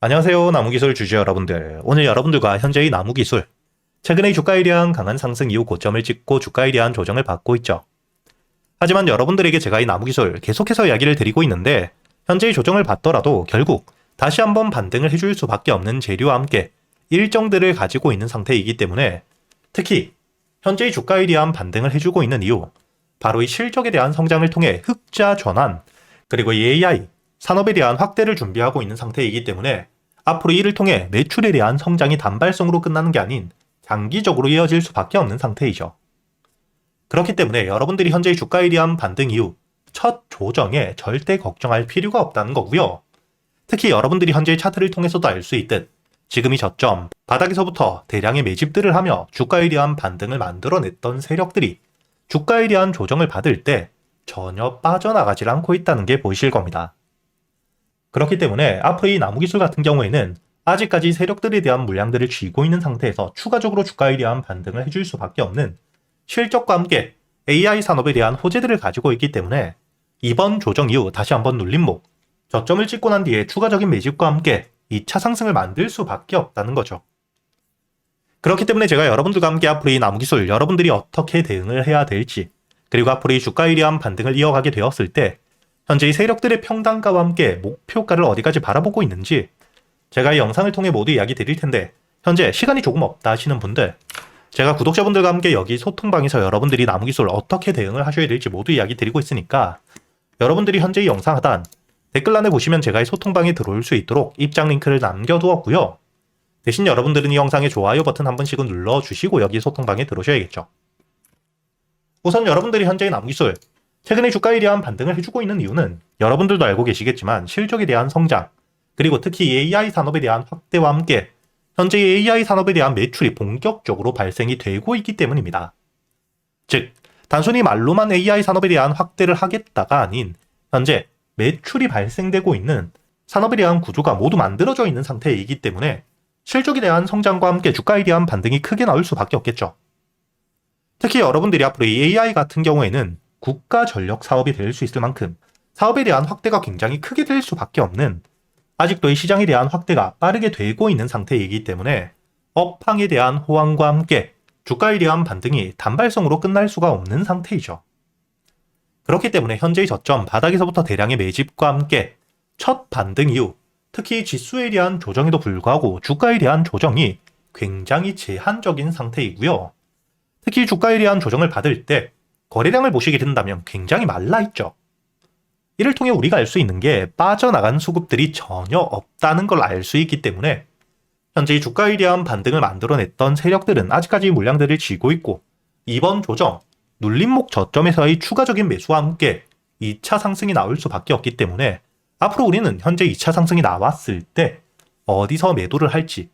안녕하세요. 나무기술 주주 여러분들. 오늘 여러분들과 현재의 나무기술, 최근의 주가에 대한 강한 상승 이후 고점을 찍고 주가에 대한 조정을 받고 있죠. 하지만 여러분들에게 제가 이 나무기술 계속해서 이야기를 드리고 있는데, 현재의 조정을 받더라도 결국 다시 한번 반등을 해줄 수밖에 없는 재료와 함께 일정들을 가지고 있는 상태이기 때문에, 특히 현재의 주가에 대한 반등을 해주고 있는 이유, 바로 이 실적에 대한 성장을 통해 흑자 전환, 그리고 이 AI, 산업에 대한 확대를 준비하고 있는 상태이기 때문에 앞으로 이를 통해 매출에 대한 성장이 단발성으로 끝나는 게 아닌 장기적으로 이어질 수밖에 없는 상태이죠. 그렇기 때문에 여러분들이 현재의 주가에 대한 반등 이후 첫 조정에 절대 걱정할 필요가 없다는 거고요. 특히 여러분들이 현재의 차트를 통해서도 알 수 있듯 지금이 저점, 바닥에서부터 대량의 매집들을 하며 주가에 대한 반등을 만들어냈던 세력들이 주가에 대한 조정을 받을 때 전혀 빠져나가질 않고 있다는 게 보이실 겁니다. 그렇기 때문에 앞으로 이 나무기술 같은 경우에는 아직까지 세력들에 대한 물량들을 쥐고 있는 상태에서 추가적으로 주가에 대한 반등을 해줄 수밖에 없는 실적과 함께 AI 산업에 대한 호재들을 가지고 있기 때문에 이번 조정 이후 다시 한번 눌림목, 저점을 찍고 난 뒤에 추가적인 매집과 함께 2차 상승을 만들 수밖에 없다는 거죠. 그렇기 때문에 제가 여러분들과 함께 앞으로 이 나무기술 여러분들이 어떻게 대응을 해야 될지, 그리고 앞으로 이 주가에 대한 반등을 이어가게 되었을 때 현재 이 세력들의 평단가와 함께 목표가를 어디까지 바라보고 있는지 제가 이 영상을 통해 모두 이야기 드릴 텐데, 현재 시간이 조금 없다 하시는 분들, 제가 구독자분들과 함께 여기 소통방에서 여러분들이 나무기술 어떻게 대응을 하셔야 될지 모두 이야기 드리고 있으니까 여러분들이 현재 이 영상 하단 댓글란에 보시면 제가 이 소통방에 들어올 수 있도록 입장 링크를 남겨두었고요. 대신 여러분들은 이 영상에 좋아요 버튼 한 번씩은 눌러주시고 여기 소통방에 들어오셔야겠죠. 우선 여러분들이 현재 이 나무기술 최근에 주가에 대한 반등을 해주고 있는 이유는 여러분들도 알고 계시겠지만 실적에 대한 성장, 그리고 특히 AI 산업에 대한 확대와 함께 현재 AI 산업에 대한 매출이 본격적으로 발생이 되고 있기 때문입니다. 즉, 단순히 말로만 AI 산업에 대한 확대를 하겠다가 아닌 현재 매출이 발생되고 있는 산업에 대한 구조가 모두 만들어져 있는 상태이기 때문에 실적에 대한 성장과 함께 주가에 대한 반등이 크게 나올 수밖에 없겠죠. 특히 여러분들이 앞으로 이 AI 같은 경우에는 국가 전력 사업이 될 수 있을 만큼 사업에 대한 확대가 굉장히 크게 될 수밖에 없는, 아직도 이 시장에 대한 확대가 빠르게 되고 있는 상태이기 때문에 업황에 대한 호황과 함께 주가에 대한 반등이 단발성으로 끝날 수가 없는 상태이죠. 그렇기 때문에 현재의 저점 바닥에서부터 대량의 매집과 함께 첫 반등 이후 특히 지수에 대한 조정에도 불구하고 주가에 대한 조정이 굉장히 제한적인 상태이고요. 특히 주가에 대한 조정을 받을 때 거래량을 보시게 된다면 굉장히 말라있죠. 이를 통해 우리가 알 수 있는 게 빠져나간 수급들이 전혀 없다는 걸 알 수 있기 때문에 현재 이 주가에 대한 반등을 만들어냈던 세력들은 아직까지 물량들을 쥐고 있고, 이번 조정, 눌림목 저점에서의 추가적인 매수와 함께 2차 상승이 나올 수밖에 없기 때문에 앞으로 우리는 현재 2차 상승이 나왔을 때 어디서 매도를 할지,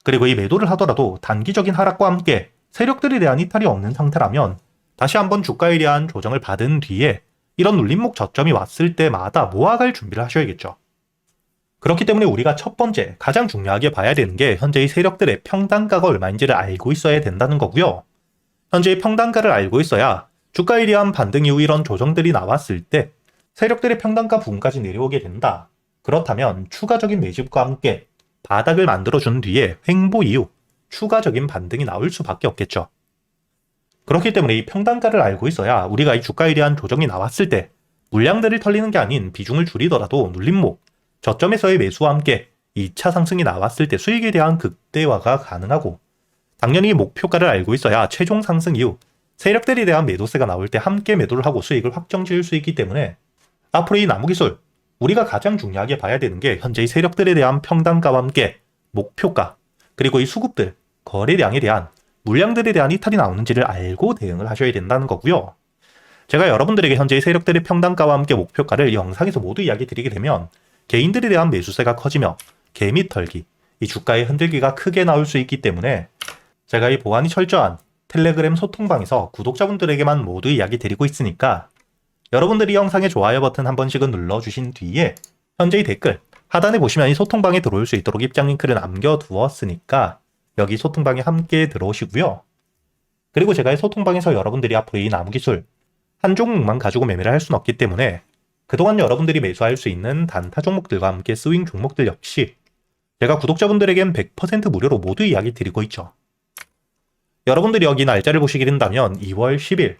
그리고 이 매도를 하더라도 단기적인 하락과 함께 세력들에 대한 이탈이 없는 상태라면 다시 한번 주가에 대한 조정을 받은 뒤에 이런 눌림목 저점이 왔을 때마다 모아갈 준비를 하셔야겠죠. 그렇기 때문에 우리가 첫 번째 가장 중요하게 봐야 되는 게 현재의 세력들의 평단가가 얼마인지를 알고 있어야 된다는 거고요. 현재의 평단가를 알고 있어야 주가에 대한 반등 이후 이런 조정들이 나왔을 때 세력들의 평단가 부분까지 내려오게 된다. 그렇다면 추가적인 매집과 함께 바닥을 만들어준 뒤에 횡보 이후 추가적인 반등이 나올 수밖에 없겠죠. 그렇기 때문에 이 평단가를 알고 있어야 우리가 이 주가에 대한 조정이 나왔을 때 물량들을 털리는 게 아닌 비중을 줄이더라도 눌림목, 저점에서의 매수와 함께 2차 상승이 나왔을 때 수익에 대한 극대화가 가능하고, 당연히 목표가를 알고 있어야 최종 상승 이후 세력들에 대한 매도세가 나올 때 함께 매도를 하고 수익을 확정 지을 수 있기 때문에 앞으로 이 나무기술, 우리가 가장 중요하게 봐야 되는 게 현재의 세력들에 대한 평단가와 함께 목표가, 그리고 이 수급들, 거래량에 대한 물량들에 대한 이탈이 나오는지를 알고 대응을 하셔야 된다는 거고요. 제가 여러분들에게 현재의 세력들의 평단가와 함께 목표가를 영상에서 모두 이야기 드리게 되면 개인들에 대한 매수세가 커지며 개미 털기, 이 주가의 흔들기가 크게 나올 수 있기 때문에 제가 이 보안이 철저한 텔레그램 소통방에서 구독자분들에게만 모두 이야기 드리고 있으니까 여러분들이 영상에 좋아요 버튼 한 번씩은 눌러주신 뒤에 현재의 댓글 하단에 보시면 이 소통방에 들어올 수 있도록 입장 링크를 남겨두었으니까 여기 소통방에 함께 들어오시고요. 그리고 제가 이 소통방에서 여러분들이 앞으로 이 나무기술 한 종목만 가지고 매매를 할 수는 없기 때문에 그동안 여러분들이 매수할 수 있는 단타 종목들과 함께 스윙 종목들 역시 제가 구독자분들에겐 100% 무료로 모두 이야기 드리고 있죠. 여러분들이 여기 날짜를 보시게 된다면 2월 10일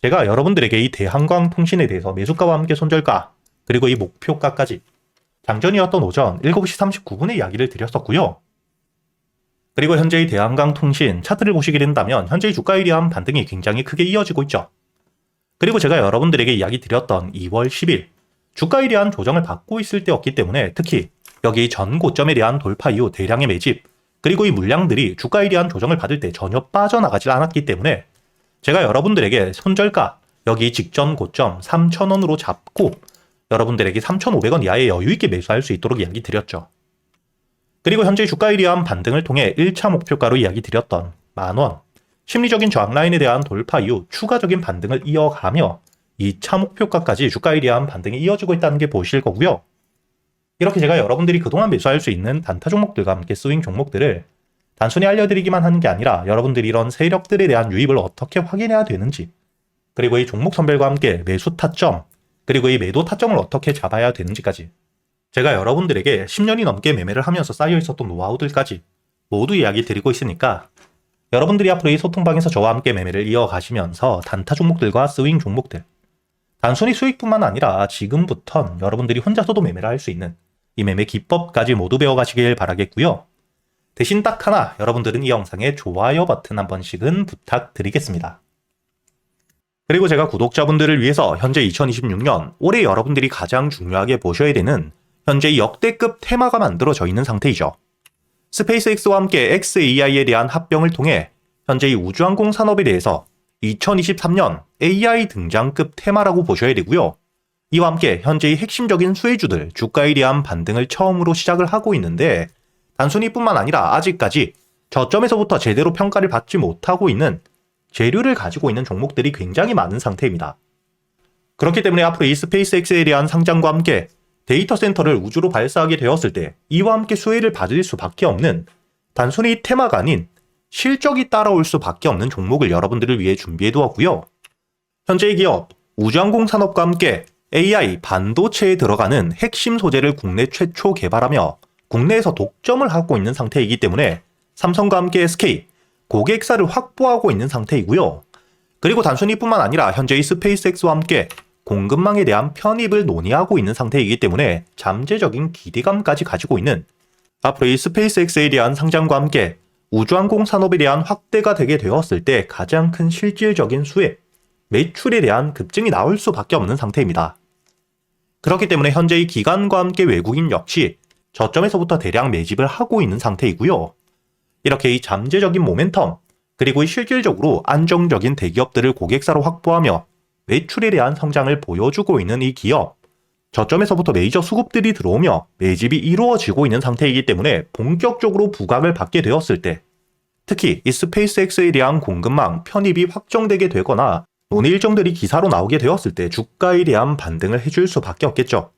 제가 여러분들에게 이 대한광통신에 대해서 매수가와 함께 손절가 그리고 이 목표가까지 장전이었던 오전 7시 39분에 이야기를 드렸었고요. 그리고 현재의 대한광통신 차트를 보시게 된다면 현재의 주가에 대한 반등이 굉장히 크게 이어지고 있죠. 그리고 제가 여러분들에게 이야기 드렸던 2월 10일 주가에 대한 조정을 받고 있을 때였기 때문에 특히 여기 전 고점에 대한 돌파 이후 대량의 매집 그리고 이 물량들이 주가에 대한 조정을 받을 때 전혀 빠져나가지 않았기 때문에 제가 여러분들에게 손절가 여기 직전 고점 3,000원으로 잡고 여러분들에게 3,500원 이하의 여유있게 매수할 수 있도록 이야기 드렸죠. 그리고 현재 주가에 대한 반등을 통해 1차 목표가로 이야기 드렸던 만원 심리적인 저항 라인에 대한 돌파 이후 추가적인 반등을 이어가며 2차 목표가까지 주가에 대한 반등이 이어지고 있다는 게 보실 거고요. 이렇게 제가 여러분들이 그동안 매수할 수 있는 단타 종목들과 함께 스윙 종목들을 단순히 알려드리기만 하는 게 아니라 여러분들이 이런 세력들에 대한 유입을 어떻게 확인해야 되는지 그리고 이 종목 선별과 함께 매수 타점 그리고 이 매도 타점을 어떻게 잡아야 되는지까지 제가 여러분들에게 10년이 넘게 매매를 하면서 쌓여 있었던 노하우들까지 모두 이야기 드리고 있으니까 여러분들이 앞으로 이 소통방에서 저와 함께 매매를 이어가시면서 단타 종목들과 스윙 종목들 단순히 수익뿐만 아니라 지금부턴 여러분들이 혼자서도 매매를 할 수 있는 이 매매 기법까지 모두 배워가시길 바라겠고요. 대신 딱 하나 여러분들은 이 영상에 좋아요 버튼 한 번씩은 부탁드리겠습니다. 그리고 제가 구독자분들을 위해서 현재 2026년 올해 여러분들이 가장 중요하게 보셔야 되는 현재 역대급 테마가 만들어져 있는 상태이죠. 스페이스X와 함께 xAI에 대한 합병을 통해 현재 이 우주항공 산업에 대해서 2023년 AI 등장급 테마라고 보셔야 되고요. 이와 함께 현재의 핵심적인 수혜주들 주가에 대한 반등을 처음으로 시작을 하고 있는데 단순히 뿐만 아니라 아직까지 저점에서부터 제대로 평가를 받지 못하고 있는 재료를 가지고 있는 종목들이 굉장히 많은 상태입니다. 그렇기 때문에 앞으로 이 스페이스X에 대한 상장과 함께 데이터 센터를 우주로 발사하게 되었을 때 이와 함께 수혜를 받을 수밖에 없는 단순히 테마가 아닌 실적이 따라올 수밖에 없는 종목을 여러분들을 위해 준비해 두었고요. 현재의 기업 우주항공 산업과 함께 AI 반도체에 들어가는 핵심 소재를 국내 최초 개발하며 국내에서 독점을 하고 있는 상태이기 때문에 삼성과 함께 SK 고객사를 확보하고 있는 상태이고요. 그리고 단순히 뿐만 아니라 현재의 스페이스X와 함께 공급망에 대한 편입을 논의하고 있는 상태이기 때문에 잠재적인 기대감까지 가지고 있는 앞으로 이 스페이스X에 대한 상장과 함께 우주항공 산업에 대한 확대가 되게 되었을 때 가장 큰 실질적인 수혜, 매출에 대한 급증이 나올 수밖에 없는 상태입니다. 그렇기 때문에 현재의 기관과 함께 외국인 역시 저점에서부터 대량 매집을 하고 있는 상태이고요. 이렇게 이 잠재적인 모멘텀, 그리고 이 실질적으로 안정적인 대기업들을 고객사로 확보하며 매출에 대한 성장을 보여주고 있는 이 기업, 저점에서부터 메이저 수급들이 들어오며 매집이 이루어지고 있는 상태이기 때문에 본격적으로 부각을 받게 되었을 때 특히 이 스페이스X에 대한 공급망 편입이 확정되게 되거나 논의 일정들이 기사로 나오게 되었을 때 주가에 대한 반등을 해줄 수밖에 없겠죠.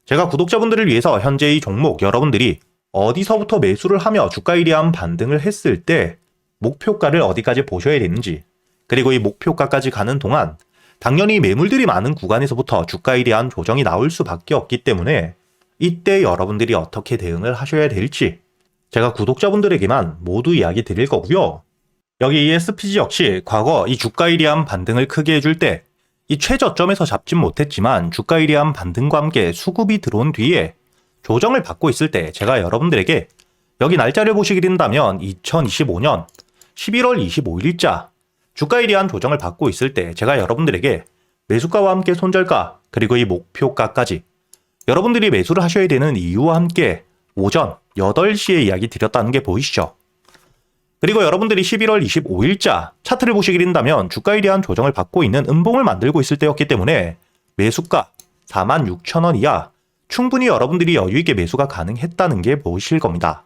제가 구독자분들을 위해서 현재 이 종목 여러분들이 어디서부터 매수를 하며 주가에 대한 반등을 했을 때 목표가를 어디까지 보셔야 되는지 그리고 이 목표가까지 가는 동안 당연히 매물들이 많은 구간에서부터 주가에 대한 조정이 나올 수밖에 없기 때문에 이때 여러분들이 어떻게 대응을 하셔야 될지 제가 구독자분들에게만 모두 이야기 드릴 거고요. 여기 이 SPG 역시 과거 이 주가에 대한 반등을 크게 해줄 때 이 최저점에서 잡진 못했지만 주가에 대한 반등과 함께 수급이 들어온 뒤에 조정을 받고 있을 때 제가 여러분들에게 여기 날짜를 보시게 된다면 2025년 11월 25일자 주가에 대한 조정을 받고 있을 때 제가 여러분들에게 매수가와 함께 손절가 그리고 이 목표가까지 여러분들이 매수를 하셔야 되는 이유와 함께 오전 8시에 이야기 드렸다는 게 보이시죠? 그리고 여러분들이 11월 25일자 차트를 보시게 된다면 주가에 대한 조정을 받고 있는 음봉을 만들고 있을 때였기 때문에 매수가 46,000원 이하 충분히 여러분들이 여유있게 매수가 가능했다는 게 보이실 겁니다.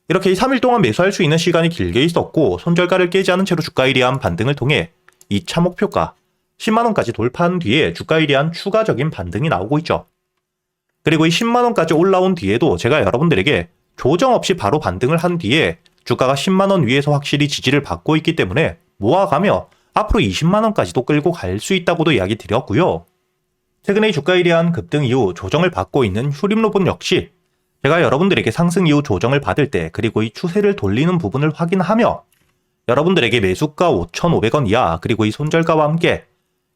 이렇게 3일 동안 매수할 수 있는 시간이 길게 있었고 손절가를 깨지 않은 채로 주가에 대한 반등을 통해 2차 목표가 10만원까지 돌파한 뒤에 주가에 대한 추가적인 반등이 나오고 있죠. 그리고 이 10만원까지 올라온 뒤에도 제가 여러분들에게 조정 없이 바로 반등을 한 뒤에 주가가 10만원 위에서 확실히 지지를 받고 있기 때문에 모아가며 앞으로 20만원까지도 끌고 갈 수 있다고도 이야기 드렸고요. 최근에 주가에 대한 급등 이후 조정을 받고 있는 휴림로봇 역시 제가 여러분들에게 상승 이후 조정을 받을 때 그리고 이 추세를 돌리는 부분을 확인하며 여러분들에게 매수가 5,500원 이하 그리고 이 손절가와 함께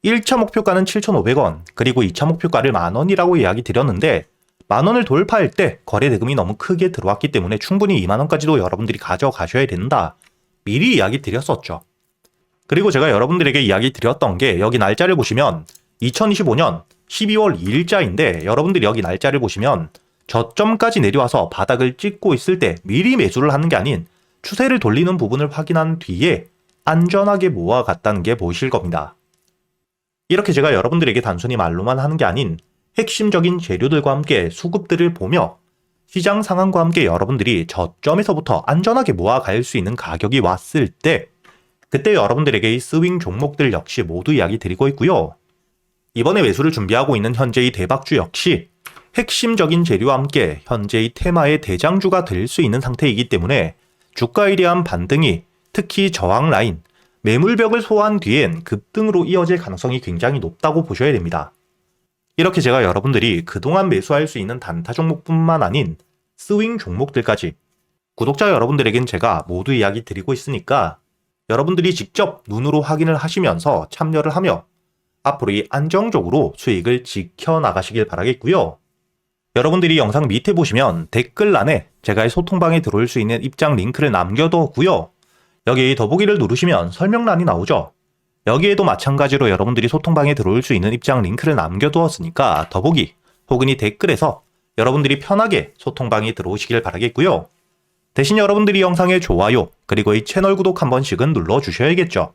1차 목표가는 7,500원 그리고 2차 목표가를 만원이라고 이야기 드렸는데 만원을 돌파할 때 거래 대금이 너무 크게 들어왔기 때문에 충분히 2만원까지도 여러분들이 가져가셔야 된다. 미리 이야기 드렸었죠. 그리고 제가 여러분들에게 이야기 드렸던 게 여기 날짜를 보시면 2025년 12월 2일자인데 여러분들이 여기 날짜를 보시면 저점까지 내려와서 바닥을 찍고 있을 때 미리 매수를 하는 게 아닌 추세를 돌리는 부분을 확인한 뒤에 안전하게 모아갔다는 게 보이실 겁니다. 이렇게 제가 여러분들에게 단순히 말로만 하는 게 아닌 핵심적인 재료들과 함께 수급들을 보며 시장 상황과 함께 여러분들이 저점에서부터 안전하게 모아갈 수 있는 가격이 왔을 때 그때 여러분들에게 이 스윙 종목들 역시 모두 이야기 드리고 있고요. 이번에 매수를 준비하고 있는 현재의 대박주 역시 핵심적인 재료와 함께 현재의 테마의 대장주가 될 수 있는 상태이기 때문에 주가에 대한 반등이 특히 저항 라인, 매물벽을 소화한 뒤엔 급등으로 이어질 가능성이 굉장히 높다고 보셔야 됩니다. 이렇게 제가 여러분들이 그동안 매수할 수 있는 단타 종목뿐만 아닌 스윙 종목들까지 구독자 여러분들에겐 제가 모두 이야기 드리고 있으니까 여러분들이 직접 눈으로 확인을 하시면서 참여를 하며 앞으로 이 안정적으로 수익을 지켜나가시길 바라겠고요. 여러분들이 영상 밑에 보시면 댓글란에 제가 이 소통방에 들어올 수 있는 입장 링크를 남겨뒀고요. 여기 더보기를 누르시면 설명란이 나오죠. 여기에도 마찬가지로 여러분들이 소통방에 들어올 수 있는 입장 링크를 남겨두었으니까 더보기 혹은 이 댓글에서 여러분들이 편하게 소통방에 들어오시길 바라겠고요. 대신 여러분들이 영상의 좋아요 그리고 이 채널 구독 한 번씩은 눌러주셔야겠죠.